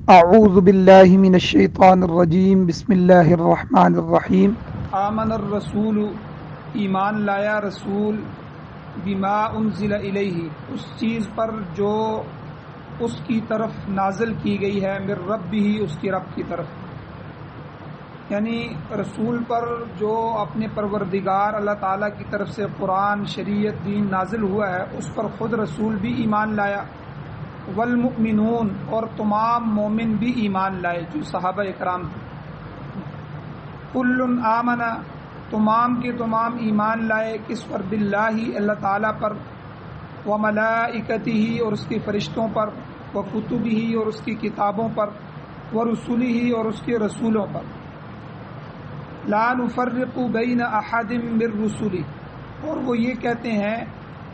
اعوذ باللہ من الشیطان الرجیم بسم اللہ الرحمن الرحیم آمن الرسول، ایمان لایا رسول، بما انزل الیہ، اس چیز پر جو اس کی طرف نازل کی گئی ہے، من ربہ، اس کی رب کی طرف، یعنی رسول پر جو اپنے پروردگار اللہ تعالیٰ کی طرف سے قرآن، شریعت، دین نازل ہوا ہے، اس پر خود رسول بھی ایمان لایا، والمؤمنون، اور تمام مومن بھی ایمان لائے جو صحابہ اکرام تھے، کل آمنا، تمام کے تمام ایمان لائے، کس پر؟ باللہ، اللہ تعالیٰ پر، وملائکتہ، اور اس کے فرشتوں پر، وکتبہ، اور اس کی کتابوں پر، ورسلہ، اور اس کے رسولوں پر، لا نفرق بین احد من رسلہ، اور وہ یہ کہتے ہیں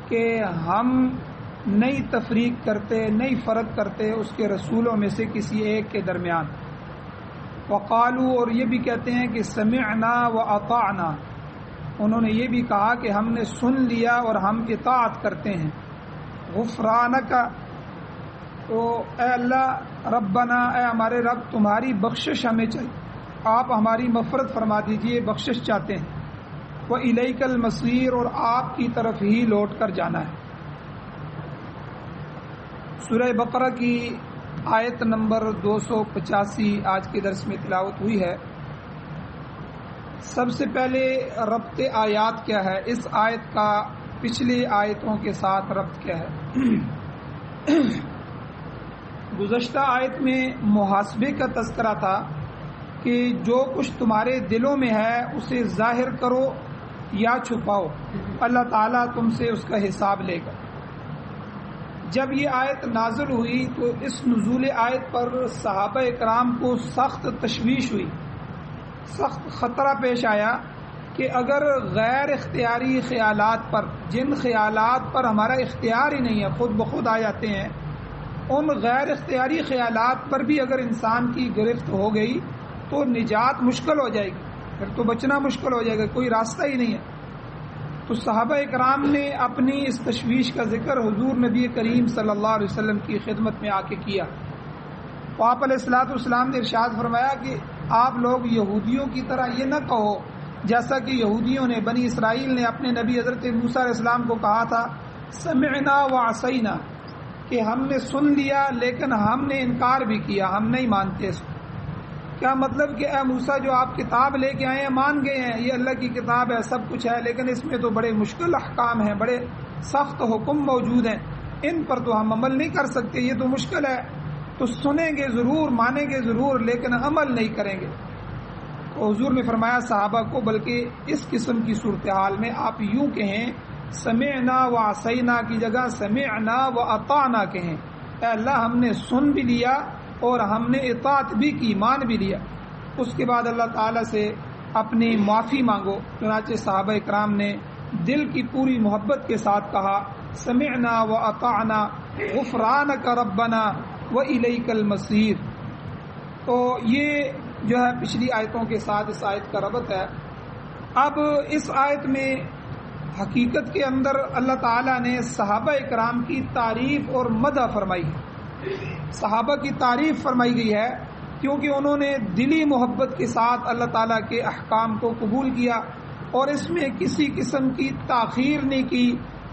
کہ ہم نہیں تفریق کرتے، نہیں فرق کرتے اس کے رسولوں میں سے کسی ایک کے درمیان، وقالو، اور یہ بھی کہتے ہیں کہ سمعنا واطعنا، انہوں نے یہ بھی کہا کہ ہم نے سن لیا اور ہم اطاعت کرتے ہیں، غفرانک، تو اے اللہ، ربنا، اے ہمارے رب، تمہاری بخشش ہمیں چاہیے، آپ ہماری مغفرت فرما دیجئے، بخشش چاہتے ہیں، وَإِلَيْكَ الْمَصِيرُ، اور آپ کی طرف ہی لوٹ کر جانا ہے۔ سورہ بقرہ کی آیت نمبر 285 آج کے درس میں تلاوت ہوئی ہے۔ سب سے پہلے ربط آیات کیا ہے، اس آیت کا پچھلے آیتوں کے ساتھ ربط کیا ہے؟ گزشتہ آیت میں محاسبے کا تذکرہ تھا کہ جو کچھ تمہارے دلوں میں ہے اسے ظاہر کرو یا چھپاؤ، اللہ تعالیٰ تم سے اس کا حساب لے گا۔ جب یہ آیت نازل ہوئی تو اس نزول آیت پر صحابہ اکرام کو سخت تشویش ہوئی، سخت خطرہ پیش آیا کہ اگر غیر اختیاری خیالات پر، جن خیالات پر ہمارا اختیار ہی نہیں ہے، خود بخود آ جاتے ہیں، ان غیر اختیاری خیالات پر بھی اگر انسان کی گرفت ہو گئی تو نجات مشکل ہو جائے گی، پھر تو بچنا مشکل ہو جائے گا، کوئی راستہ ہی نہیں ہے۔ تو صحابہ اکرام نے اپنی اس تشویش کا ذکر حضور نبی کریم صلی اللہ علیہ وسلم کی خدمت میں آ کے کیا۔ تو آپ علیہ الصلوۃ والسلام نے ارشاد فرمایا کہ آپ لوگ یہودیوں کی طرح یہ نہ کہو جیسا کہ یہودیوں نے، بنی اسرائیل نے اپنے نبی حضرت موسیٰ علیہ السلام کو کہا تھا، سمعنا وعصینا، کہ ہم نے سن لیا لیکن ہم نے انکار بھی کیا، ہم نہیں مانتے اس کو۔ کیا مطلب کہ اے موسیٰ، جو آپ کتاب لے کے آئے ہیں مان گئے ہیں، یہ اللہ کی کتاب ہے، سب کچھ ہے، لیکن اس میں تو بڑے مشکل احکام ہیں، بڑے سخت حکم موجود ہیں، ان پر تو ہم عمل نہیں کر سکتے، یہ تو مشکل ہے، تو سنیں گے ضرور، مانیں گے ضرور، لیکن عمل نہیں کریں گے۔ تو حضور نے فرمایا صحابہ کو، بلکہ اس قسم کی صورتحال میں آپ یوں کہیں، سمعنا وعصینا کی جگہ سمعنا واطعنا کہیں، اے اللہ، ہم نے سن بھی لیا اور ہم نے اطاعت بھی کی، مان بھی لیا۔ اس کے بعد اللہ تعالیٰ سے اپنی معافی مانگو۔ چنانچہ صحابہ اکرام نے دل کی پوری محبت کے ساتھ کہا، سمعنا واطعنا غفرانک ربنا وإلیک المصیر۔ تو یہ جو ہے پچھلی آیتوں کے ساتھ اس آیت کا ربط ہے۔ اب اس آیت میں حقیقت کے اندر اللہ تعالیٰ نے صحابہ اکرام کی تعریف اور مدح فرمائی ہے، صحابہ کی تعریف فرمائی گئی ہے، کیونکہ انہوں نے دلی محبت کے ساتھ اللہ تعالیٰ کے احکام کو قبول کیا اور اس میں کسی قسم کی تاخیر نہیں کی،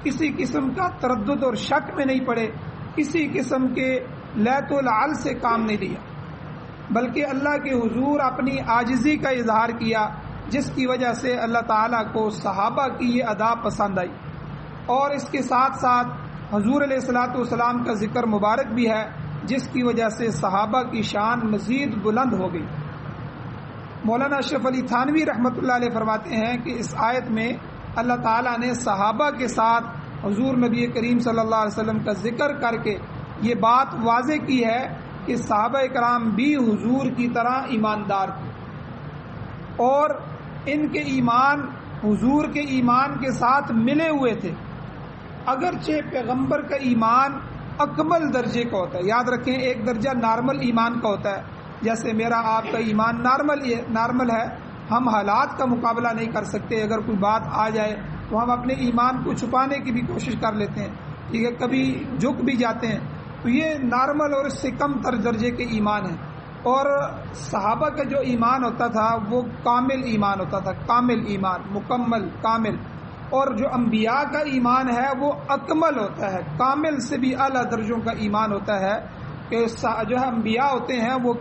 کسی قسم کا تردد اور شک میں نہیں پڑے، کسی قسم کے لیت العل سے کام نہیں لیا، بلکہ اللہ کے حضور اپنی عاجزی کا اظہار کیا، جس کی وجہ سے اللہ تعالیٰ کو صحابہ کی یہ ادا پسند آئی۔ اور اس کے ساتھ ساتھ حضور علیہ الصلوۃ والسلام کا ذکر مبارک بھی ہے، جس کی وجہ سے صحابہ کی شان مزید بلند ہو گئی۔ مولانا اشرف علی تھانوی رحمۃ اللہ علیہ فرماتے ہیں کہ اس آیت میں اللہ تعالیٰ نے صحابہ کے ساتھ حضور نبی کریم صلی اللہ علیہ وسلم کا ذکر کر کے یہ بات واضح کی ہے کہ صحابہ کرام بھی حضور کی طرح ایماندار تھے، اور ان کے ایمان حضور کے ایمان کے ساتھ ملے ہوئے تھے۔ اگرچہ پیغمبر کا ایمان اکمل درجے کا ہوتا ہے، یاد رکھیں، ایک درجہ نارمل ایمان کا ہوتا ہے، جیسے میرا آپ کا ایمان نارمل ہے، ہم حالات کا مقابلہ نہیں کر سکتے، اگر کوئی بات آ جائے تو ہم اپنے ایمان کو چھپانے کی بھی کوشش کر لیتے ہیں، ٹھیک ہے، کبھی جھک بھی جاتے ہیں، تو یہ نارمل اور اس سے کم تر درجے کے ایمان ہیں. اور صحابہ کا جو ایمان ہوتا تھا وہ کامل ایمان ہوتا تھا، کامل ایمان، مکمل، کامل. اور جو انبیاء کا ایمان ہے وہ اکمل ہوتا ہے، کامل سے بھی اعلیٰ درجوں کا ایمان ہوتا ہے کہ جو ہے انبیاء ہوتے ہیں وہ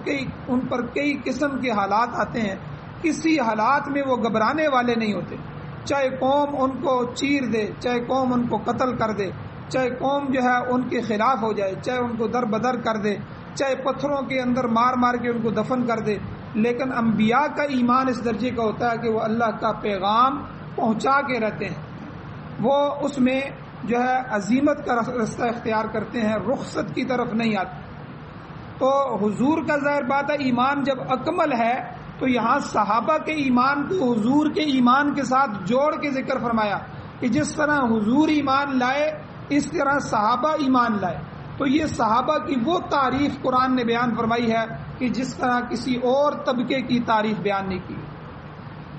ان پر کئی قسم کے حالات آتے ہیں، کسی حالات میں وہ گھبرانے والے نہیں ہوتے. چاہے قوم ان کو چیر دے، چاہے قوم ان کو قتل کر دے، چاہے قوم جو ہے ان کے خلاف ہو جائے، چاہے ان کو در بدر کر دے، چاہے پتھروں کے اندر مار مار کے ان کو دفن کر دے. لیکن انبیاء کا ایمان اس درجے کا ہوتا ہے کہ وہ اللہ کا پیغام پہنچا کے رہتے ہیں، وہ اس میں جو ہے عزیمت کا رستہ اختیار کرتے ہیں، رخصت کی طرف نہیں آتے. تو حضور کا ظاہر بات ہے ایمان جب اکمل ہے تو یہاں صحابہ کے ایمان کو حضور کے ایمان کے ساتھ جوڑ کے ذکر فرمایا کہ جس طرح حضور ایمان لائے اس طرح صحابہ ایمان لائے. تو یہ صحابہ کی وہ تعریف قرآن نے بیان فرمائی ہے کہ جس طرح کسی اور طبقے کی تعریف بیان نہیں کی.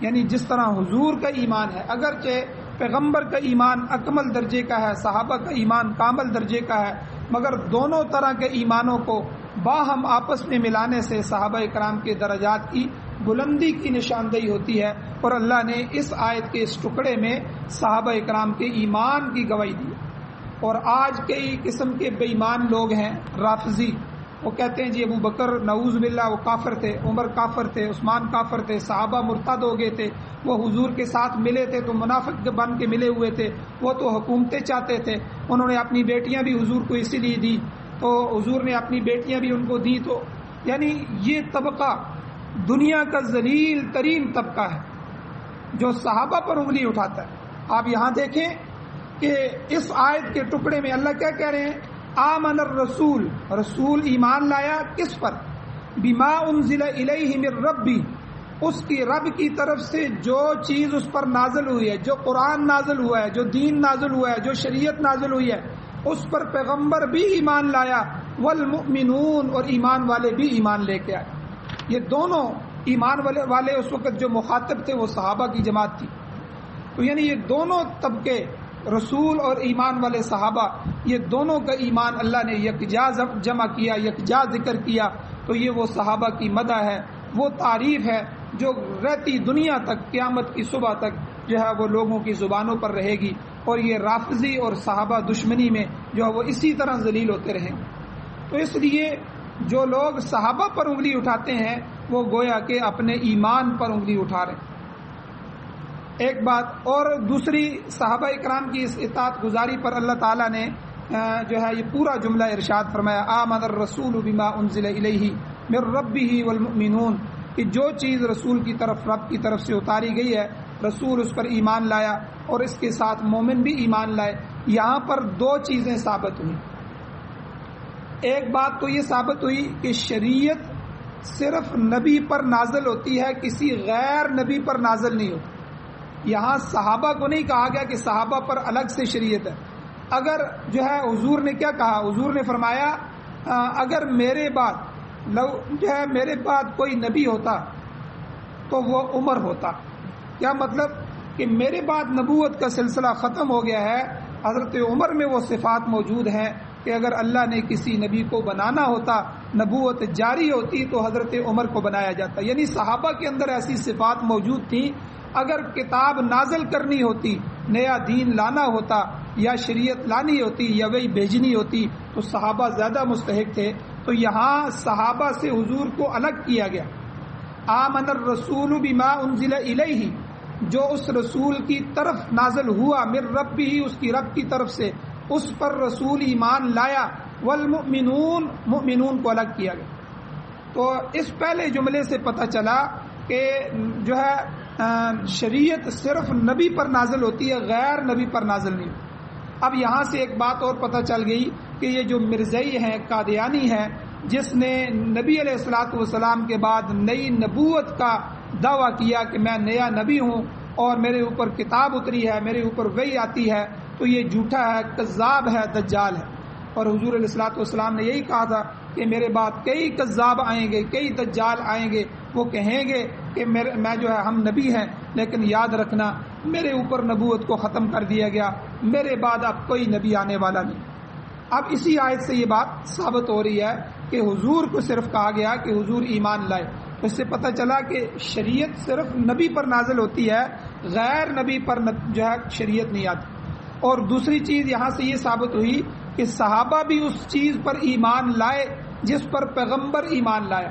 یعنی جس طرح حضور کا ایمان ہے، اگرچہ پیغمبر کا ایمان اکمل درجے کا ہے، صحابہ کا ایمان کامل درجے کا ہے، مگر دونوں طرح کے ایمانوں کو باہم آپس میں ملانے سے صحابہ کرام کے درجات کی بلندی کی نشاندہی ہوتی ہے. اور اللہ نے اس آیت کے اس ٹکڑے میں صحابہ کرام کے ایمان کی گواہی دی. اور آج کئی قسم کے بے ایمان لوگ ہیں، رافضی، وہ کہتے ہیں جی ابو بکر نعوذ باللہ وہ کافر تھے، عمر کافر تھے، عثمان کافر تھے، صحابہ مرتد ہو گئے تھے، وہ حضور کے ساتھ ملے تھے تو منافق بن کے ملے ہوئے تھے، وہ تو حکومتیں چاہتے تھے، انہوں نے اپنی بیٹیاں بھی حضور کو اسی لیے دی، تو حضور نے اپنی بیٹیاں بھی ان کو دی. تو یعنی یہ طبقہ دنیا کا ذلیل ترین طبقہ ہے جو صحابہ پر انگلی اٹھاتا ہے. آپ یہاں دیکھیں کہ اس آیت کے ٹکڑے میں اللہ کیا کہہ رہے ہیں؟ آمن الرسول، رسول ایمان لایا کس پر؟ بما انزل الیہ من ربی، اس کی رب کی طرف سے جو چیز اس پر نازل ہوئی ہے، جو قرآن نازل ہوا ہے، جو دین نازل ہوا ہے، جو شریعت نازل ہوئی ہے، اس پر پیغمبر بھی ایمان لایا، والمؤمنون، اور ایمان والے بھی ایمان لے کے آئے. یہ دونوں ایمان والے اس وقت جو مخاطب تھے وہ صحابہ کی جماعت تھی. تو یعنی یہ دونوں طبقے، رسول اور ایمان والے صحابہ، یہ دونوں کا ایمان اللہ نے یکجا جمع کیا، یکجا ذکر کیا. تو یہ وہ صحابہ کی مدح ہے، وہ تعریف ہے جو رہتی دنیا تک، قیامت کی صبح تک جو ہے وہ لوگوں کی زبانوں پر رہے گی. اور یہ رافضی اور صحابہ دشمنی میں جو ہے وہ اسی طرح ذلیل ہوتے رہیں گے. تو اس لیے جو لوگ صحابہ پر انگلی اٹھاتے ہیں وہ گویا کہ اپنے ایمان پر انگلی اٹھا رہے ہیں. ایک بات اور دوسری، صحابہ اکرام کی اس اطاعت گزاری پر اللہ تعالیٰ نے جو ہے یہ پورا جملہ ارشاد فرمایا، آمن الرسول بما انزل الیہ من ربہ والمؤمنون، کہ جو چیز رسول کی طرف، رب کی طرف سے اتاری گئی ہے، رسول اس پر ایمان لایا اور اس کے ساتھ مومن بھی ایمان لائے. یہاں پر دو چیزیں ثابت ہوئی. ایک بات تو یہ ثابت ہوئی کہ شریعت صرف نبی پر نازل ہوتی ہے، کسی غیر نبی پر نازل نہیں ہوتی. یہاں صحابہ کو نہیں کہا گیا کہ صحابہ پر الگ سے شریعت ہے. اگر جو ہے حضور نے کیا کہا؟ حضور نے فرمایا اگر میرے بعد کوئی نبی ہوتا تو وہ عمر ہوتا. کیا مطلب؟ کہ میرے بعد نبوت کا سلسلہ ختم ہو گیا ہے، حضرت عمر میں وہ صفات موجود ہیں کہ اگر اللہ نے کسی نبی کو بنانا ہوتا، نبوت جاری ہوتی تو حضرت عمر کو بنایا جاتا. یعنی صحابہ کے اندر ایسی صفات موجود تھیں. اگر کتاب نازل کرنی ہوتی، نیا دین لانا ہوتا، یا شریعت لانی ہوتی، یا وہی بھیجنی ہوتی تو صحابہ زیادہ مستحق تھے. تو یہاں صحابہ سے حضور کو الگ کیا گیا. آمن الرسول بما انزل الیہ، جو اس رسول کی طرف نازل ہوا، من ربہ، اس کی رب کی طرف سے، اس پر رسول ایمان لایا، والمؤمنون، مؤمنون کو الگ کیا گیا. تو اس پہلے جملے سے پتہ چلا کہ جو ہے شریعت صرف نبی پر نازل ہوتی ہے، غیر نبی پر نازل نہیں ہوتی. اب یہاں سے ایک بات اور پتہ چل گئی کہ یہ جو مرزائی ہیں، قادیانی ہیں، جس نے نبی علیہ الصلوۃ والسلام کے بعد نئی نبوت کا دعویٰ کیا کہ میں نیا نبی ہوں اور میرے اوپر کتاب اتری ہے، میرے اوپر وحی آتی ہے، تو یہ جھوٹا ہے، کذاب ہے، دجال ہے. اور حضور علیہ الصلوۃ والسلام نے یہی کہا تھا کہ میرے بعد کئی کذاب آئیں گے، کئی دجال آئیں گے، وہ کہیں گے کہ میں جو ہے ہم نبی ہیں، لیکن یاد رکھنا میرے اوپر نبوت کو ختم کر دیا گیا، میرے بعد اب کوئی نبی آنے والا نہیں. اب اسی آیت سے یہ بات ثابت ہو رہی ہے کہ حضور کو صرف کہا گیا کہ حضور ایمان لائے، تو اس سے پتہ چلا کہ شریعت صرف نبی پر نازل ہوتی ہے، غیر نبی پر جو ہے شریعت نہیں آتی۔ اور دوسری چیز یہاں سے یہ ثابت ہوئی کہ صحابہ بھی اس چیز پر ایمان لائے جس پر پیغمبر ایمان لایا،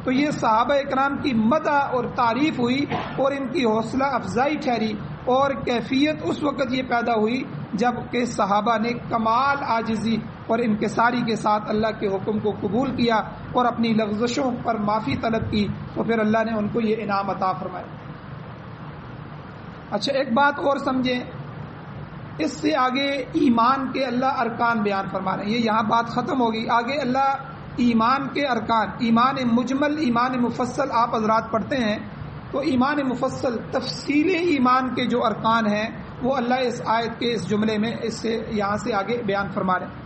تو یہ صحابہ اکرام کی مدح اور تعریف ہوئی اور ان کی حوصلہ افزائی ٹھہری، اور کیفیت اس وقت یہ پیدا ہوئی جب کہ صحابہ نے کمال عاجزی اور انکساری کے ساتھ اللہ کے حکم کو قبول کیا اور اپنی لغزشوں پر معافی طلب کی، تو پھر اللہ نے ان کو یہ انعام عطا فرمایا۔ اچھا، ایک بات اور سمجھیں، اس سے آگے ایمان کے اللہ ارکان بیان فرما رہے ہیں، یہ یہاں بات ختم ہوگی، آگے اللہ ایمان کے ارکان، ایمان مجمل، ایمان مفصل آپ حضرات پڑھتے ہیں، تو ایمان مفصل تفصیل ایمان کے جو ارکان ہیں وہ اللہ اس آیت کے اس جملے میں اس سے یہاں سے آگے بیان فرما رہے ہیں۔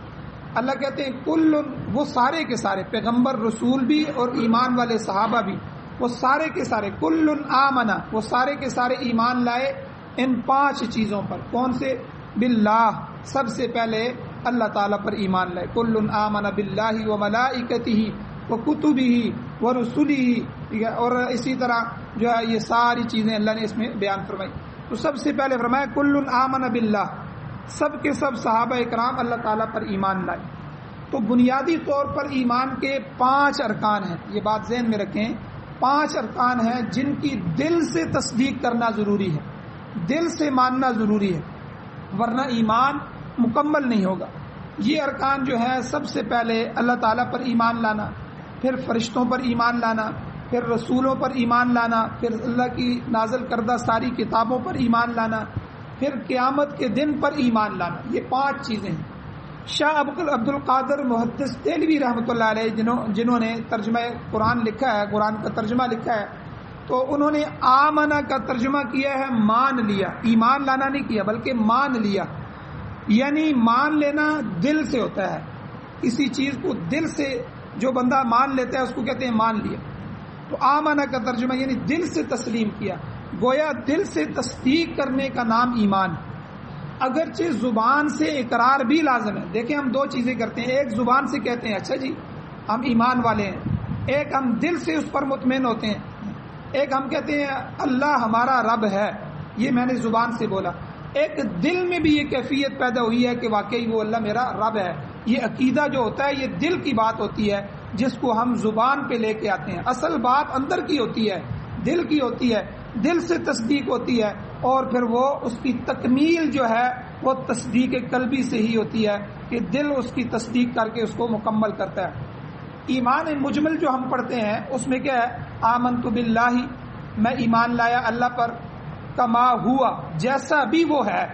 اللہ کہتے ہیں کل، وہ سارے کے سارے پیغمبر رسول بھی اور ایمان والے صحابہ بھی، وہ سارے کے سارے، کل آمنا، وہ سارے کے سارے ایمان لائے ان 5 چیزوں پر۔ کون سے؟ باللہ، سب سے پہلے اللہ تعالیٰ پر ایمان لائے، کل آمن باللہ و ملائکتہ و کتبہ و رسلہ، اور اسی طرح جو ہے یہ ساری چیزیں اللہ نے اس میں بیان فرمائی۔ تو سب سے پہلے فرمایا کل آمن باللہ، سب کے سب صحابہ اکرام اللہ تعالیٰ پر ایمان لائے۔ تو بنیادی طور پر ایمان کے 5 ارکان ہیں، یہ بات ذہن میں رکھیں، 5 ارکان ہیں جن کی دل سے تصدیق کرنا ضروری ہے، دل سے ماننا ضروری ہے، ورنہ ایمان مکمل نہیں ہوگا۔ یہ ارکان جو ہے، سب سے پہلے اللہ تعالیٰ پر ایمان لانا، پھر فرشتوں پر ایمان لانا، پھر رسولوں پر ایمان لانا، پھر اللہ کی نازل کردہ ساری کتابوں پر ایمان لانا، پھر قیامت کے دن پر ایمان لانا۔ یہ 5 چیزیں ہیں۔ شاہ عبد القادر محدث دہلوی رحمۃ اللہ علیہ جنہوں نے ترجمہ قرآن لکھا ہے، قرآن کا ترجمہ لکھا ہے، تو انہوں نے آمنا کا ترجمہ کیا ہے مان لیا، ایمان لانا نہیں کیا بلکہ مان لیا، یعنی مان لینا دل سے ہوتا ہے، کسی چیز کو دل سے جو بندہ مان لیتا ہے اس کو کہتے ہیں مان لیا۔ تو آمنا کا ترجمہ یعنی دل سے تسلیم کیا، گویا دل سے تصدیق کرنے کا نام ایمان۔ اگرچہ زبان سے اقرار بھی لازم ہے، دیکھیں ہم 2 چیزیں کرتے ہیں، ایک زبان سے کہتے ہیں اچھا جی ہم ایمان والے ہیں، ایک ہم دل سے اس پر مطمئن ہوتے ہیں، ایک ہم کہتے ہیں اللہ ہمارا رب ہے، یہ میں نے زبان سے بولا، ایک دل میں بھی یہ کیفیت پیدا ہوئی ہے کہ واقعی وہ اللہ میرا رب ہے۔ یہ عقیدہ جو ہوتا ہے یہ دل کی بات ہوتی ہے جس کو ہم زبان پہ لے کے آتے ہیں، اصل بات اندر کی ہوتی ہے، دل کی ہوتی ہے، دل سے تصدیق ہوتی ہے، اور پھر وہ اس کی تکمیل جو ہے وہ تصدیق قلبی سے ہی ہوتی ہے کہ دل اس کی تصدیق کر کے اس کو مکمل کرتا ہے۔ ایمان مجمل جو ہم پڑھتے ہیں اس میں کیا ہے؟ آمنت باللہ، میں ایمان لایا اللہ پر، کما ہوا، جیسا بھی وہ ہے،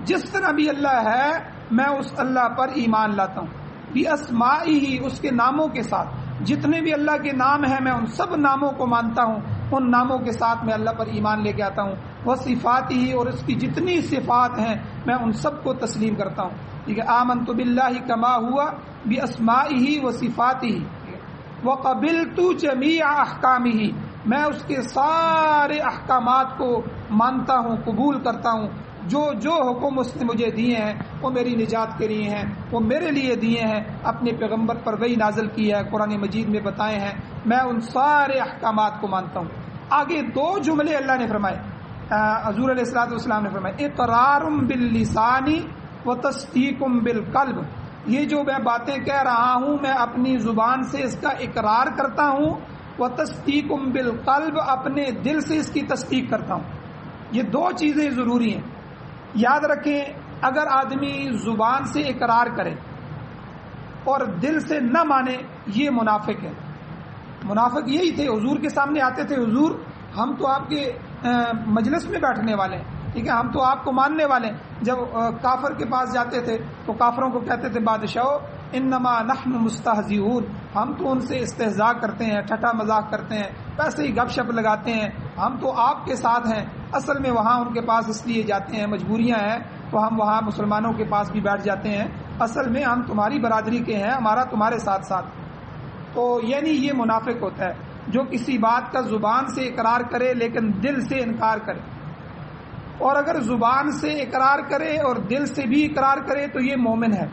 جس طرح بھی اللہ ہے میں اس اللہ پر ایمان لاتا ہوں، بِأَسْمَائِهِ، اس کے ناموں کے ساتھ، جتنے بھی اللہ کے نام ہیں میں ان سب ناموں کو مانتا ہوں، ان ناموں کے ساتھ میں اللہ پر ایمان لے کے آتا ہوں، وَصِفَاتِهِ، اور اس کی جتنی صفات ہیں میں ان سب کو تسلیم کرتا ہوں۔ ٹھیک ہے، آمنت باللہ کما ہوا بِأَسْمَائِهِ وَصِفَاتِهِ وَقَبِلْتُ جَمِيعَ أَحْكَامِهِ، میں اس کے سارے احکامات کو مانتا ہوں، قبول کرتا ہوں، جو جو حکم اس نے مجھے دیے ہیں وہ میری نجات کے لیے ہیں، وہ میرے لیے دیے ہیں، اپنے پیغمبر پر وہی نازل کی ہے، قرآن مجید میں بتائے ہیں، میں ان سارے احکامات کو مانتا ہوں۔ آگے 2 جملے اللہ نے فرمائے، حضور علیہ الصلوۃ والسلام نے فرمائے، اقرار باللسان و تصدیق بالقلب، یہ جو میں باتیں کہہ رہا ہوں میں اپنی زبان سے اس کا اقرار کرتا ہوں، و تصدیق بالقلب، اپنے دل سے اس کی تصدیق کرتا ہوں۔ یہ 2 چیزیں ضروری ہیں، یاد رکھیں، اگر آدمی زبان سے اقرار کرے اور دل سے نہ مانے یہ منافق ہے۔ منافق یہی تھے، حضور کے سامنے آتے تھے، حضور ہم تو آپ کے مجلس میں بیٹھنے والے ہیں، ٹھیک ہے، ہم تو آپ کو ماننے والے ہیں۔ جب کافر کے پاس جاتے تھے تو کافروں کو کہتے تھے بادشاہو انما نحن مستہزئون، ہم تو ان سے استہزاء کرتے ہیں، ٹھٹا مذاق کرتے ہیں، ویسے ہی گپ شپ لگاتے ہیں، ہم تو آپ کے ساتھ ہیں۔ اصل میں وہاں ان کے پاس اس لیے جاتے ہیں، مجبوریاں ہیں تو ہم وہاں مسلمانوں کے پاس بھی بیٹھ جاتے ہیں، اصل میں ہم تمہاری برادری کے ہیں، ہمارا تمہارے ساتھ ساتھ۔ تو یعنی یہ منافق ہوتا ہے جو کسی بات کا زبان سے اقرار کرے لیکن دل سے انکار کرے، اور اگر زبان سے اقرار کرے اور دل سے بھی اقرار کرے تو یہ مومن ہے۔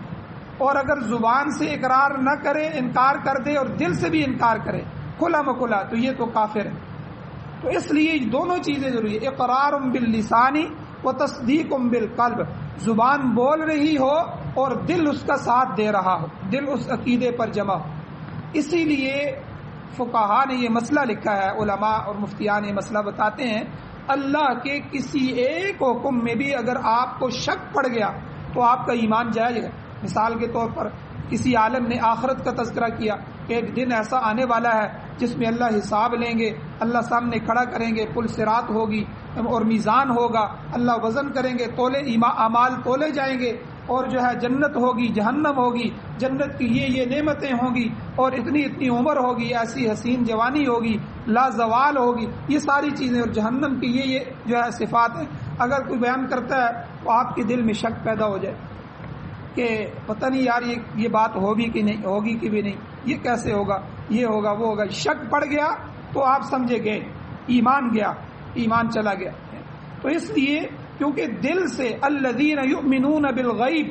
اور اگر زبان سے اقرار نہ کرے، انکار کر دے اور دل سے بھی انکار کرے کھلا مکھلا، تو یہ تو کافر ہے۔ تو اس لیے دونوں چیزیں ضروری ہے، اقرار باللسان و تصدیق بالقلب، زبان بول رہی ہو اور دل اس کا ساتھ دے رہا ہو، دل اس عقیدے پر جمع ہو۔ اسی لیے فقہا نے یہ مسئلہ لکھا ہے، علماء اور مفتیان یہ مسئلہ بتاتے ہیں، اللہ کے کسی ایک حکم میں بھی اگر آپ کو شک پڑ گیا تو آپ کا ایمان جائز ہے۔ مثال کے طور پر کسی عالم نے آخرت کا تذکرہ کیا کہ ایک دن ایسا آنے والا ہے جس میں اللہ حساب لیں گے، اللہ سامنے کھڑا کریں گے، پل صراط ہوگی اور میزان ہوگا، اللہ وزن کریں گے، تولے اعمال تولے جائیں گے، اور جو ہے جنت ہوگی، جہنم ہوگی، جنت کی یہ نعمتیں ہوں گی، اور اتنی اتنی عمر ہوگی، ایسی حسین جوانی ہوگی، لا زوال ہوگی، یہ ساری چیزیں، اور جہنم کی یہ جو ہے صفات ہیں۔ اگر کوئی بیان کرتا ہے تو آپ کے دل میں شک پیدا ہو جائے کہ پتہ نہیں یار یہ بات ہوگی کہ نہیں، ہوگی کہ بھی نہیں، یہ کیسے ہوگا، یہ ہوگا وہ ہوگا، شک پڑ گیا تو آپ سمجھے گئے ایمان گیا، ایمان چلا گیا۔ تو اس لیے کیونکہ دل سے الذین یؤمنون بالغیب،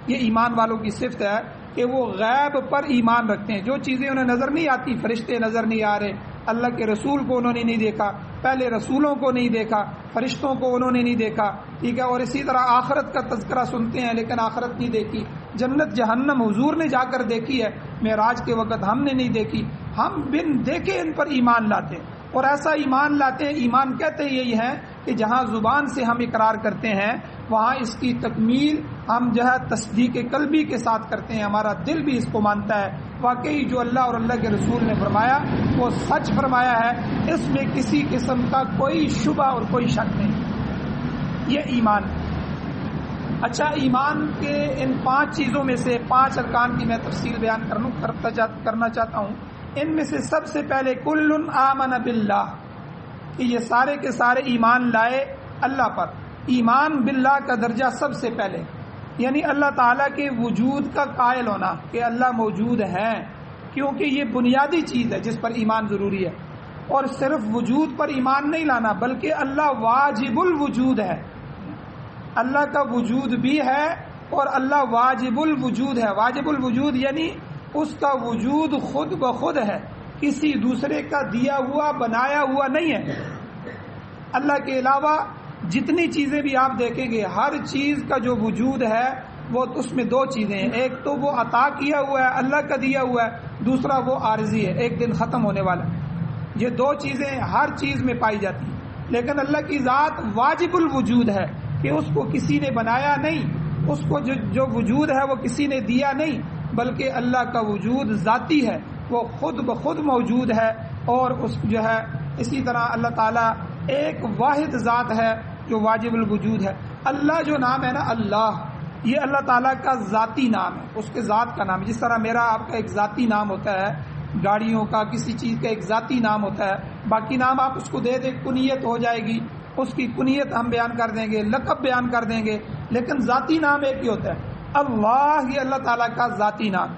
یہ ایمان والوں کی صفت ہے کہ وہ غیب پر ایمان رکھتے ہیں، جو چیزیں انہیں نظر نہیں آتی، فرشتے نظر نہیں آ رہے، اللہ کے رسول کو انہوں نے نہیں دیکھا، پہلے رسولوں کو نہیں دیکھا، فرشتوں کو انہوں نے نہیں دیکھا، ٹھیک ہے، اور اسی طرح آخرت کا تذکرہ سنتے ہیں لیکن آخرت نہیں دیکھی، جنت جہنم حضور نے جا کر دیکھی ہے، معراج کے وقت ہم نے نہیں دیکھی، ہم بن دیکھے ان پر ایمان لاتے ہیں۔ اور ایسا ایمان لاتے ہیں، ایمان کہتے ہیں یہی ہے کہ جہاں زبان سے ہم اقرار کرتے ہیں وہاں اس کی تکمیل ہم جو ہے تصدیق قلبی کے ساتھ کرتے ہیں، ہمارا دل بھی اس کو مانتا ہے واقعی جو اللہ اور اللہ کے رسول نے فرمایا وہ سچ فرمایا ہے، اس میں کسی قسم کا کوئی شبہ اور کوئی شک نہیں، یہ ایمان۔ اچھا، ایمان کے ان 5 چیزوں میں سے 5 ارکان کی میں تفصیل بیان کرنا چاہتا ہوں۔ ان میں سے سب سے پہلے کل آمن باللہ، کہ یہ سارے کے سارے ایمان لائے اللہ پر۔ ایمان باللہ کا درجہ سب سے پہلے، یعنی اللہ تعالیٰ کے وجود کا قائل ہونا کہ اللہ موجود ہے، کیونکہ یہ بنیادی چیز ہے جس پر ایمان ضروری ہے۔ اور صرف وجود پر ایمان نہیں لانا بلکہ اللہ واجب الوجود ہے، اللہ کا وجود بھی ہے اور اللہ واجب الوجود ہے۔ واجب الوجود یعنی اس کا وجود خود بخود ہے، کسی دوسرے کا دیا ہوا بنایا ہوا نہیں ہے۔ اللہ کے علاوہ جتنی چیزیں بھی آپ دیکھیں گے، ہر چیز کا جو وجود ہے وہ اس میں 2 چیزیں ہیں، ایک تو وہ عطا کیا ہوا ہے، اللہ کا دیا ہوا ہے، دوسرا وہ عارضی ہے، ایک دن ختم ہونے والا ہے۔ یہ 2 چیزیں ہر چیز میں پائی جاتی ہیں، لیکن اللہ کی ذات واجب الوجود ہے کہ اس کو کسی نے بنایا نہیں، اس کو جو وجود ہے وہ کسی نے دیا نہیں، بلکہ اللہ کا وجود ذاتی ہے، وہ خود بخود موجود ہے۔ اور اس جو ہے اسی طرح اللہ تعالیٰ ایک واحد ذات ہے جو واجب الوجود ہے۔ اللہ جو نام ہے نا، اللہ، یہ اللہ تعالیٰ کا ذاتی نام ہے، اس کے ذات کا نام ہے۔ جس طرح میرا آپ کا ایک ذاتی نام ہوتا ہے، گاڑیوں کا کسی چیز کا ایک ذاتی نام ہوتا ہے، باقی نام آپ اس کو دے دیں کنیت ہو جائے گی، اس کی کنیت ہم بیان کر دیں گے، لقب بیان کر دیں گے، لیکن ذاتی نام ایک ہی ہوتا ہے۔ اللہ یہ اللہ تعالیٰ کا ذاتی نام۔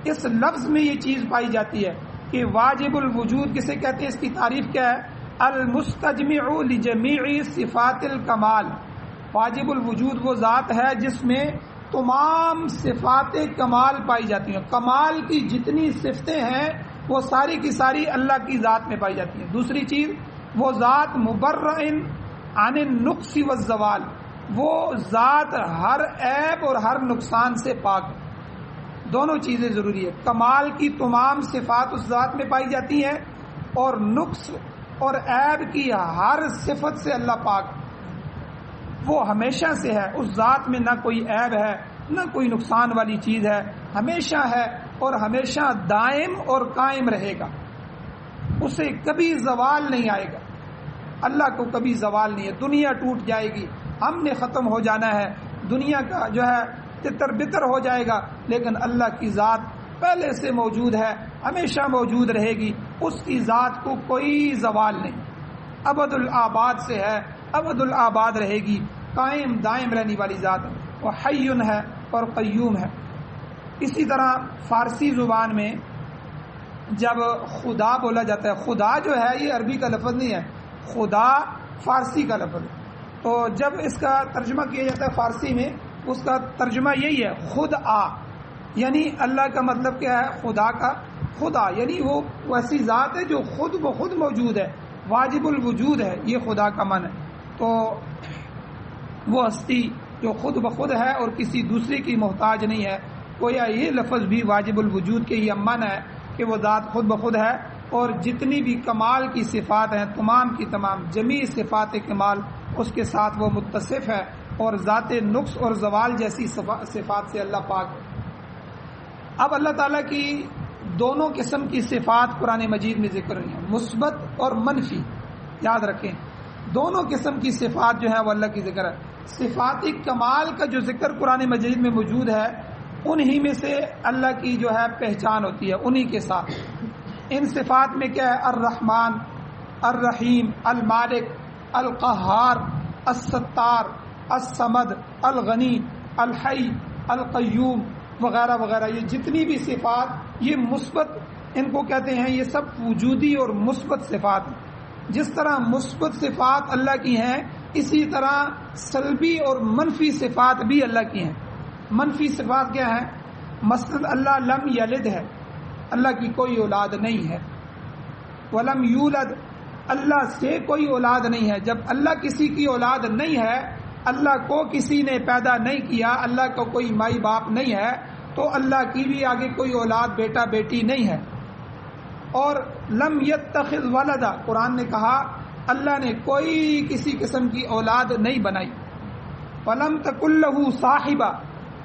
اس لفظ میں یہ چیز پائی جاتی ہے کہ واجب الوجود کسے کہتے ہیں، اس کی تعریف کیا ہے؟ المستجمع لجمیع صفات الکمال۔ واجب الوجود وہ ذات ہے جس میں تمام صفات کمال پائی جاتی ہیں، کمال کی جتنی صفتیں ہیں وہ ساری کی ساری اللہ کی ذات میں پائی جاتی ہیں۔ دوسری چیز، وہ ذات مبرئ عن النقص والزوال، وہ ذات ہر عیب اور ہر نقصان سے پاک ہے۔ دونوں چیزیں ضروری ہے، کمال کی تمام صفات اس ذات میں پائی جاتی ہیں اور نقص اور عیب کی ہر صفت سے اللہ پاک، وہ ہمیشہ سے ہے، اس ذات میں نہ کوئی عیب ہے نہ کوئی نقصان والی چیز ہے، ہمیشہ ہے اور ہمیشہ دائم اور قائم رہے گا، اسے کبھی زوال نہیں آئے گا۔ اللہ کو کبھی زوال نہیں ہے، دنیا ٹوٹ جائے گی، ہم نے ختم ہو جانا ہے، دنیا کا جو ہے تتر بتر ہو جائے گا، لیکن اللہ کی ذات پہلے سے موجود ہے، ہمیشہ موجود رہے گی، اس کی ذات کو کوئی زوال نہیں، ابد الآباد سے ہے، ابد الآباد رہے گی، قائم دائم رہنے والی ذات ہے، وہ حی ہے اور قیوم ہے۔ اسی طرح فارسی زبان میں جب خدا بولا جاتا ہے، خدا جو ہے یہ عربی کا لفظ نہیں ہے، خدا فارسی کا لفظ ہے، تو جب اس کا ترجمہ کیا جاتا ہے فارسی میں اس کا ترجمہ یہی ہے خود آ، یعنی اللہ کا مطلب کیا ہے؟ خدا کا خدا، یعنی وہ ایسی ذات ہے جو خود بخود موجود ہے، واجب الوجود ہے، یہ خدا کا من ہے۔ تو وہ ہستی جو خود بخود ہے اور کسی دوسرے کی محتاج نہیں ہے، گویا یہ لفظ بھی واجب الوجود کے یہ من ہے کہ وہ ذات خود بخود ہے، اور جتنی بھی کمال کی صفات ہیں تمام کی تمام جمیع صفات کمال اس کے ساتھ وہ متصف ہے، اور ذات نقص اور زوال جیسی صفات سے اللہ پاک ہے۔ اب اللہ تعالیٰ کی دونوں قسم کی صفات قرآن مجید میں ذکر ہوئی ہیں، مثبت اور منفی، یاد رکھیں دونوں قسم کی صفات جو ہیں وہ اللہ کی ذکر ہے۔ صفات کمال کا جو ذکر قرآن مجید میں موجود ہے انہی میں سے اللہ کی جو ہے پہچان ہوتی ہے، انہی کے ساتھ۔ ان صفات میں کیا ہے؟ الرحمن، الرحیم، المالک، القہار، الستار، الصمد، الغنی، الحی، القیوم وغیرہ وغیرہ، یہ جتنی بھی صفات یہ مثبت ان کو کہتے ہیں، یہ سب وجودی اور مثبت صفات ہیں۔ جس طرح مثبت صفات اللہ کی ہیں اسی طرح سلبی اور منفی صفات بھی اللہ کی ہیں۔ منفی صفات کیا ہیں؟ مثلا اللہ لم یلد ہے، اللہ کی کوئی اولاد نہیں ہے۔ ولم یولد، اللہ سے کوئی اولاد نہیں ہے۔ جب اللہ کسی کی اولاد نہیں ہے، اللہ کو کسی نے پیدا نہیں کیا، اللہ کو کوئی مائی باپ نہیں ہے، تو اللہ کی بھی آگے کوئی اولاد بیٹا بیٹی نہیں ہے۔ اور لم یتخذ ولدا، قرآن نے کہا اللہ نے کوئی کسی قسم کی اولاد نہیں بنائی۔ ولم تکن لہ صاحبہ،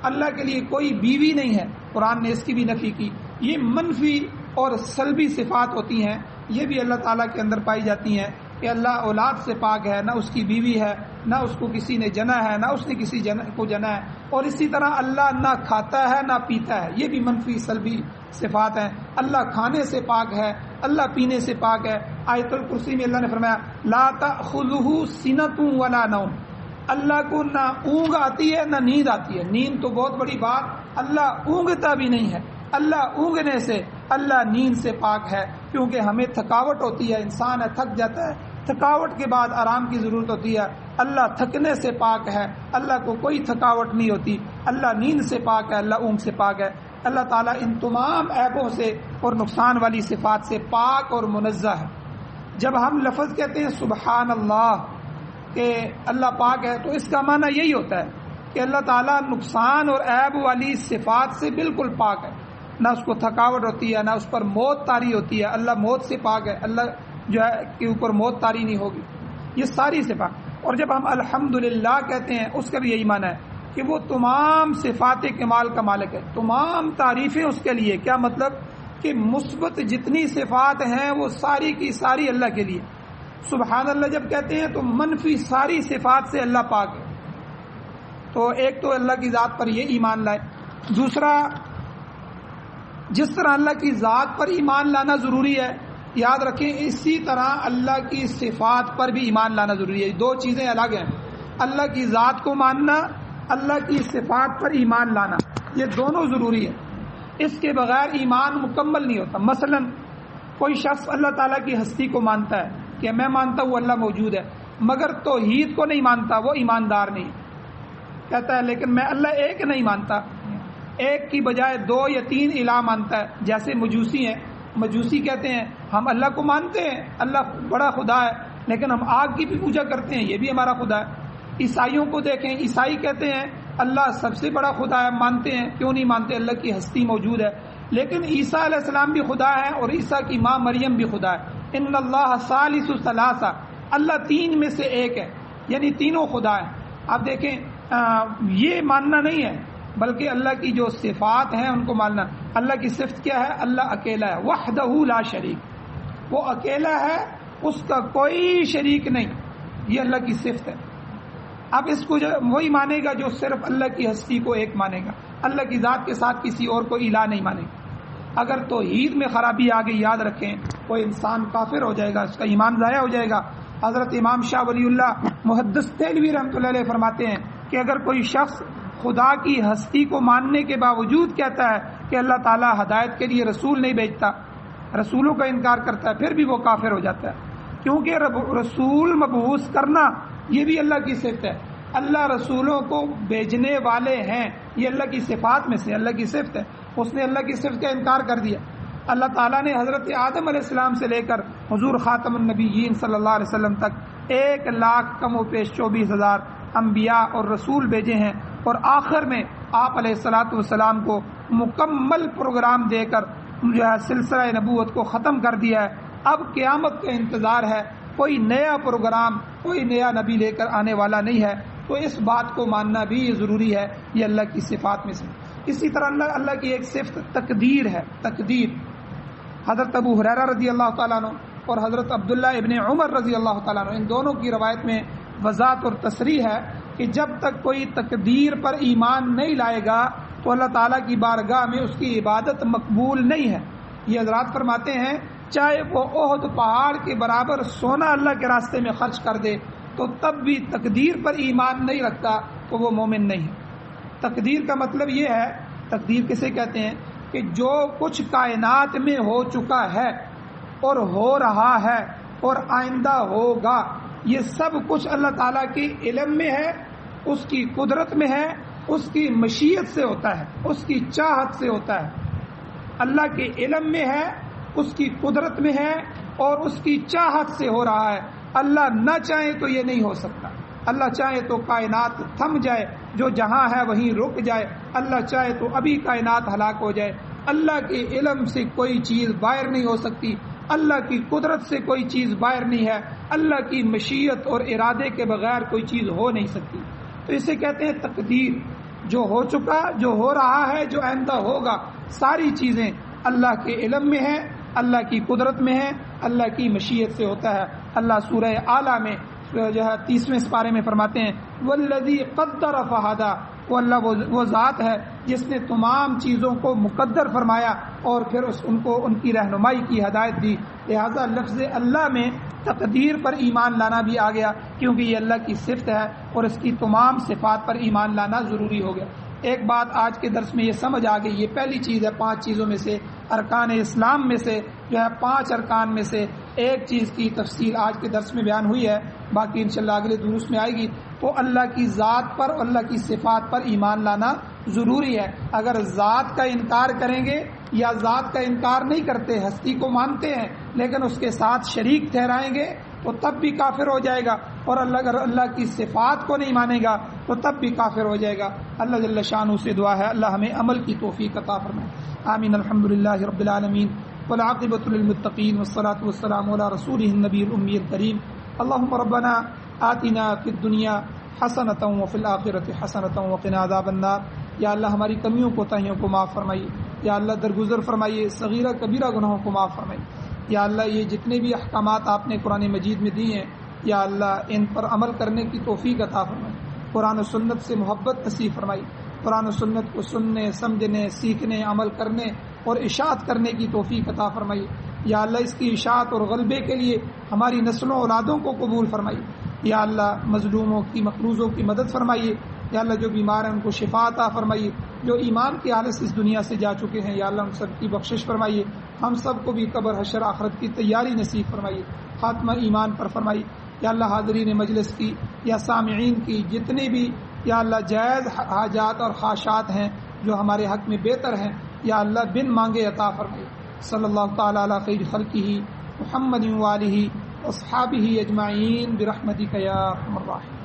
اللہ کے لیے کوئی بیوی نہیں ہے، قرآن نے اس کی بھی نفی کی۔ یہ منفی اور سلبی صفات ہوتی ہیں، یہ بھی اللہ تعالیٰ کے اندر پائی جاتی ہیں کہ اللہ اولاد سے پاک ہے، نہ اس کی بیوی ہے، نہ اس کو کسی نے جنا ہے، نہ اس نے کسی کو جنا ہے۔ اور اسی طرح اللہ نہ کھاتا ہے نہ پیتا ہے، یہ بھی منفی سلبی صفات ہیں۔ اللہ کھانے سے پاک ہے، اللہ پینے سے پاک ہے۔ آیت الکرسی میں اللہ نے فرمایا لا تأخذہ سنۃ ولا نوم، اللہ کو نہ اونگ آتی ہے نہ نیند آتی ہے۔ نیند تو بہت بڑی بات، اللہ اونگتا بھی نہیں ہے۔ اللہ اونگنے سے، اللہ نیند سے پاک ہے، کیونکہ ہمیں تھکاوٹ ہوتی ہے، انسان ہے تھک جاتا ہے، تھکاوٹ کے بعد آرام کی ضرورت ہوتی ہے۔ اللہ تھکنے سے پاک ہے، اللہ کو کوئی تھکاوٹ نہیں ہوتی۔ اللہ نیند سے پاک ہے، اللہ اونگ سے پاک ہے۔ اللہ تعالیٰ ان تمام عیبوں سے اور نقصان والی صفات سے پاک اور منزہ ہے۔ جب ہم لفظ کہتے ہیں سبحان اللہ کہ اللہ پاک ہے، تو اس کا معنی یہی ہوتا ہے کہ اللہ تعالیٰ نقصان اور عیب والی صفات سے بالکل پاک ہے، نہ اس کو تھکاوٹ ہوتی ہے، نہ اس پر موت طاری ہوتی ہے۔ اللہ موت سے پاک ہے، اللہ جو ہے کے اوپر موت طاری نہیں ہوگی، یہ ساری صفات۔ اور جب ہم الحمدللہ کہتے ہیں اس کا بھی یہی معنی ہے کہ وہ تمام صفات کمال کا مالک ہے، تمام تعریفیں اس کے لیے۔ کیا مطلب؟ کہ مثبت جتنی صفات ہیں وہ ساری کی ساری اللہ کے لیے۔ سبحان اللہ جب کہتے ہیں تو منفی ساری صفات سے اللہ پاک ہے۔ تو ایک تو اللہ کی ذات پر یہ ایمان لائے، دوسرا جس طرح اللہ کی ذات پر ایمان لانا ضروری ہے، یاد رکھیں اسی طرح اللہ کی صفات پر بھی ایمان لانا ضروری ہے۔ دو چیزیں الگ ہیں، اللہ کی ذات کو ماننا، اللہ کی صفات پر ایمان لانا، یہ دونوں ضروری ہے۔ اس کے بغیر ایمان مکمل نہیں ہوتا۔ مثلا کوئی شخص اللہ تعالیٰ کی ہستی کو مانتا ہے کہ میں مانتا ہوں اللہ موجود ہے، مگر توحید کو نہیں مانتا، وہ ایماندار نہیں۔ کہتا ہے لیکن میں اللہ ایک نہیں مانتا، ایک کی بجائے دو یا تین الہ مانتا ہے۔ جیسے مجوسی ہیں، مجوسی کہتے ہیں ہم اللہ کو مانتے ہیں، اللہ بڑا خدا ہے، لیکن ہم آگ کی بھی پوجا کرتے ہیں، یہ بھی ہمارا خدا ہے۔ عیسائیوں کو دیکھیں، عیسائی کہتے ہیں اللہ سب سے بڑا خدا ہے، مانتے ہیں، کیوں نہیں مانتے؟ اللہ کی ہستی موجود ہے۔ لیکن عیسیٰ علیہ السلام بھی خدا ہے اور عیسیٰ کی ماں مریم بھی خدا ہے۔ ان اللہ ثالث ثلاثہ، اللہ تین میں سے ایک ہے، یعنی تینوں خدا ہیں۔ آپ دیکھیں یہ ماننا نہیں ہے، بلکہ اللہ کی جو صفات ہیں ان کو ماننا۔ اللہ کی صفت کیا ہے؟ اللہ اکیلا ہے، وحدہ لا شریک، وہ اکیلا ہے، اس کا کوئی شریک نہیں، یہ اللہ کی صفت ہے۔ اب اس کو وہی مانے گا جو صرف اللہ کی ہستی کو ایک مانے گا، اللہ کی ذات کے ساتھ کسی اور کو الہ نہیں مانے گا۔ اگر توحید میں خرابی آ گئی، یاد رکھیں وہ انسان کافر ہو جائے گا، اس کا ایمان ضائع ہو جائے گا۔ حضرت امام شاہ ولی اللہ محدث دہلوی رحمۃ اللہ علیہ فرماتے ہیں کہ اگر کوئی شخص خدا کی ہستی کو ماننے کے باوجود کہتا ہے کہ اللہ تعالیٰ ہدایت کے لیے رسول نہیں بھیجتا، رسولوں کا انکار کرتا ہے، پھر بھی وہ کافر ہو جاتا ہے، کیونکہ رسول مبعوث کرنا یہ بھی اللہ کی صفت ہے۔ اللہ رسولوں کو بھیجنے والے ہیں، یہ اللہ کی صفات میں سے اللہ کی صفت ہے، اس نے اللہ کی صفت کا انکار کر دیا۔ اللہ تعالیٰ نے حضرت آدم علیہ السلام سے لے کر حضور خاتم النبیین صلی اللہ علیہ وسلم تک 1,00,000 کم و بیش 24,000 انبیاء اور رسول بھیجے ہیں، اور آخر میں آپ علیہ الصلوۃ والسلام کو مکمل پروگرام دے کر جو ہے سلسلہ نبوت کو ختم کر دیا ہے۔ اب قیامت کا انتظار ہے، کوئی نیا پروگرام، کوئی نیا نبی لے کر آنے والا نہیں ہے، تو اس بات کو ماننا بھی ضروری ہے، یہ اللہ کی صفات میں سے۔ اسی طرح اللہ کی ایک صفت تقدیر ہے، تقدیر۔ حضرت ابو ہریرہ رضی اللہ تعالیٰ عنہ اور حضرت عبداللہ ابن عمر رضی اللہ تعالیٰ عنہ، ان دونوں کی روایت میں وضاحت اور تصریح ہے کہ جب تک کوئی تقدیر پر ایمان نہیں لائے گا تو اللہ تعالیٰ کی بارگاہ میں اس کی عبادت مقبول نہیں ہے۔ یہ حضرات فرماتے ہیں چاہے وہ احد پہاڑ کے برابر سونا اللہ کے راستے میں خرچ کر دے تو تب بھی تقدیر پر ایمان نہیں رکھتا تو وہ مومن نہیں ہے۔ تقدیر کا مطلب یہ ہے، تقدیر کسے کہتے ہیں کہ جو کچھ کائنات میں ہو چکا ہے اور ہو رہا ہے اور آئندہ ہوگا، یہ سب کچھ اللہ تعالیٰ کے علم میں ہے، اس کی قدرت میں ہے، اس کی مشیت سے ہوتا ہے، اس کی چاہت سے ہوتا ہے۔ اللہ کے علم میں ہے، اس کی قدرت میں ہے اور اس کی چاہت سے ہو رہا ہے۔ اللہ نہ چاہے تو یہ نہیں ہو سکتا۔ اللہ چاہے تو کائنات تھم جائے، جو جہاں ہے وہیں رک جائے، اللہ چاہے تو ابھی کائنات ہلاک ہو جائے۔ اللہ کے علم سے کوئی چیز باہر نہیں ہو سکتی، اللہ کی قدرت سے کوئی چیز باہر نہیں ہے، اللہ کی مشیت اور ارادے کے بغیر کوئی چیز ہو نہیں سکتی۔ تو اسے کہتے ہیں تقدیر، جو ہو چکا، جو ہو رہا ہے، جو آئندہ ہوگا، ساری چیزیں اللہ کے علم میں ہیں، اللہ کی قدرت میں ہے، اللہ کی مشیت سے ہوتا ہے۔ اللہ سورہ اعلیٰ میں جو ہے 30ویں سپارے میں فرماتے ہیں والذی قدر فہدی، وہ اللہ وہ ذات ہے جس نے تمام چیزوں کو مقدر فرمایا اور پھر ان کو ان کی رہنمائی کی، ہدایت دی۔ لہذا لفظ اللہ میں تقدیر پر ایمان لانا بھی آ گیا، کیونکہ یہ اللہ کی صفت ہے اور اس کی تمام صفات پر ایمان لانا ضروری ہو گیا۔ ایک بات آج کے درس میں یہ سمجھ آ گئی، یہ پہلی چیز ہے 5 چیزوں میں سے، ارکان اسلام میں سے جو ہے 5 ارکان میں سے ایک چیز کی تفصیل آج کے درس میں بیان ہوئی ہے، باقی انشاءاللہ اگلے دروس میں آئے گی۔ تو اللہ کی ذات پر اور اللہ کی صفات پر ایمان لانا ضروری ہے۔ اگر ذات کا انکار کریں گے یا ذات کا انکار نہیں کرتے، ہستی کو مانتے ہیں لیکن اس کے ساتھ شریک ٹھہرائیں گے تو تب بھی کافر ہو جائے گا، اور اگر اللہ کی صفات کو نہیں مانے گا تو تب بھی کافر ہو جائے گا۔ اللہ جل شانہ سے دعا ہے اللہ ہمیں عمل کی توفیق عطا فرمائے۔ آمین۔ الحمدللہ رب العالمین والعاقبۃ للمتقین والصلاۃ والسلام علی رسولہ النبی الامی الکریم۔ اللهم ربنا آتنا فی الدنیا حسنۃ وفی الآخرۃ حسنۃ وقنا عذاب النار۔ یا اللہ ہماری کمیوں کوتاہیوں کو معاف فرمائیے، یا اللہ درگزر فرمائیے، صغیرہ کبیرہ گناہوں کو معاف فرمائیے۔ یا اللہ یہ جتنے بھی احکامات آپ نے قرآن مجید میں دی ہیں، یا اللہ ان پر عمل کرنے کی توفیق عطا فرمائیے۔ قرآن و سنت سے محبت نصیب فرمائیے، قرآن و سنت کو سننے، سمجھنے، سیکھنے، عمل کرنے اور اشاعت کرنے کی توفیق عطا فرمائیے۔ یا اللہ اس کی اشاعت اور غلبے کے لیے ہماری نسلوں اولادوں کو قبول فرمائیے۔ یا اللہ مظلوموں کی، مقروضوں کی مدد فرمائیے۔ یا اللہ جو بیمار ہیں ان کو شفا عطا فرمائیے، جو ایمان کی حالت سے اس دنیا سے جا چکے ہیں یا اللہ ان سب کی بخشش فرمائیے۔ ہم سب کو بھی قبر حشر آخرت کی تیاری نصیب فرمائیے، خاتمہ ایمان پر فرمائیے۔ یا اللہ حاضرین مجلس کی یا سامعین کی جتنے بھی یا اللہ جائز حاجات اور خواہشات ہیں جو ہمارے حق میں بہتر ہیں، یا اللہ بن مانگے عطا فرمائیے۔ صلی اللہ تعالی علی خیر خلقہ محمد وآلہ واصحابہ اجمعین برحمتک یا ارحم الراحمین۔